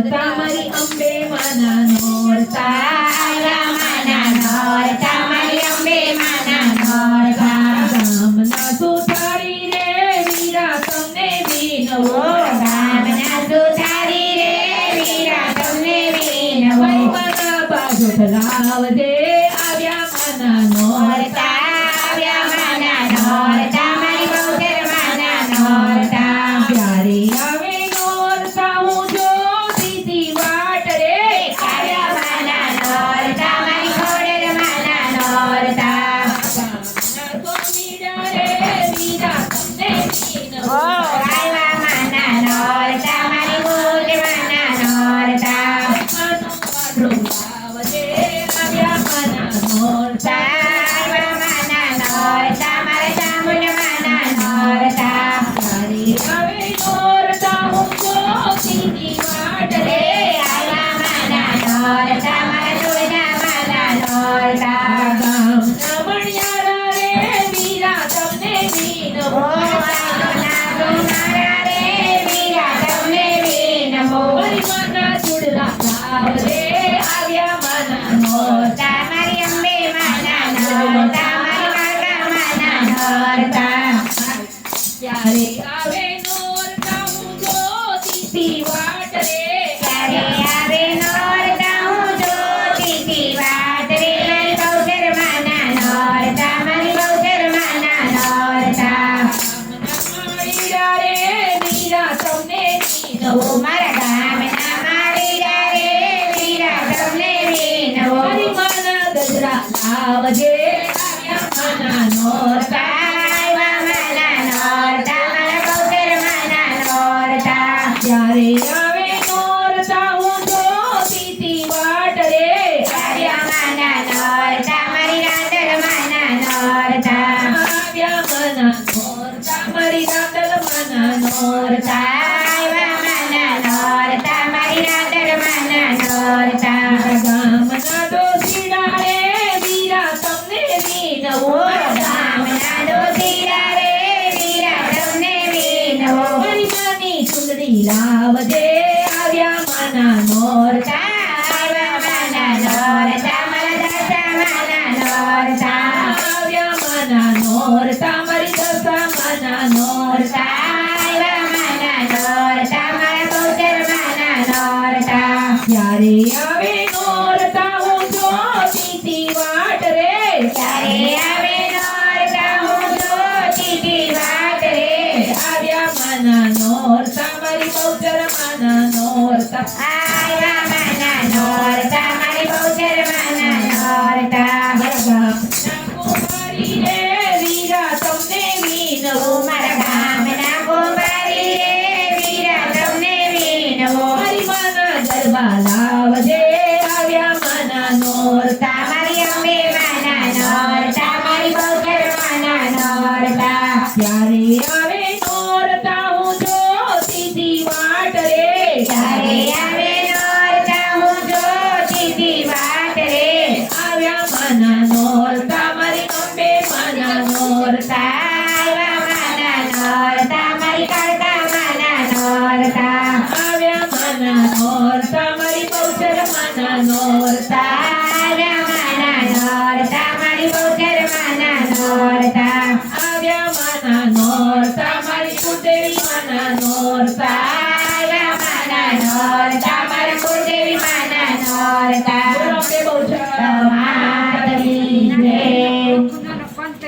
નોરતા મારી અંબે માના નોરતા આવ્યા માના નોરતા મારી અંબે માના નોરતા ગામના સુધારી રે વીરા તમને વિનવો ગામના સુધારી રે વીરા તમને વિનવો માના બાજુ લાવજે આવ્યા માના નોરતા આવ્યા માના નોરતા મારી બહુચર માના નોરતા ત્યારે આવે નોરતા હું જોતીતી વાટ રે આવ્યા માના નોરતા મારી ખોડેર માના નોરતા ગામના રે વીરા તમને વિનવો આવ્યા માના નોરતા મારી બહુચર માના નોરતા લાવજે આવ્યા માના નોરતા આવ્યા માના નોરતા મારે ચામુંડ માના નોરતા તારી આવે નોરતા હું જોતીતી વાટ રે આવ્યા માના નોરતા મારા જોડા માના નોરતા ગામના મણિયારા રે વીરા તમને વિનવો ગામના સોનારા રે વીરા તમને વિનવો મારી માના ચૂડલા લાવજે આવ્યા માના નોરતા મારી અંબે માના નોરતા મારી માતા માના નોરતા ત્યારે આવે નોરતા હું જોતીતી વાટ રે ત્યારે આવે નોરતા હું જોતીતી વાટ રે મારી બહુચર માના નોરતા મારી બહુચર માના નોરતા માળીડા રે વીરા તમને વિનવો મારા ગામના માળીડા રે વીરા તમને વિનવો મારી માના ગજરા લાવજે આવ્યા માના નોરતા આવ્યા માના નોરતા મારા બહુચર માના નોરતા ત્યારે આવે નોરતા હું જોતીતી વાટ રે આવ્યા માના નોરતા મારી રાંદલ માના નોરતા આવ્યા માના નોરતા મારી રાંદલ માના નોરતા આવ્યા માના નોરતા મારી રાંદલ માના નોરતા ગામના દોશીડા રે વીરા તમને વિનવો ગામના દોશીડા રે વીરા તમને વિનવો મારી માની ચૂંદડી લાવજે આવ્યા માના નોરતા આવ્યા માના નોરતા મારા દાસા માના નોરતા આવ્યા માના નોરતા મારી દશા માના નોરતા આવ્યા માના નોરતા મારા બહુચર માના નોરતા ત્યારે આવે નોરતા હું જોતીતી વાટ રે ત્યારે આવે નોરતા હું જોતીતી વાટ રે આવ્યા માના નોરતા મારી બહુચર માના નોરતા આવ્યા માના નોરતા મારી બહુચર માના નોરતા ગામના કુંવારી રે વીરા તમને વિનવો મારા ગામના કુંવારી રે વીરા તમને વિનવો મારી માના ગરબા લાવજે આવ્યા માના નોરતા મારી અંબે માના નોરતા મારી બહુચર માના નોરતા ત્યારે આવે નોરતા હું જોતીતી વાટ રે ત્યારે આવે નોરતા હું જોતીતી વાટ રે આવ્યા માના નોરતા મારી અંબે માના નોરતા આવ્યા માના નોરતા મારી કાળકા માના નોરતા આવ્યા માના નોરતા મારી બહુચર માના નોરતા આવ્યા માના નોરતા મારી બહુચર માના નોરતા આવ્યા માના નોરતા મારી કુળદેવી માના નોરતા આવ્યા માના નોરતા મારા કુળદેવી માના નોરતા બોલો કે બહુચર માતની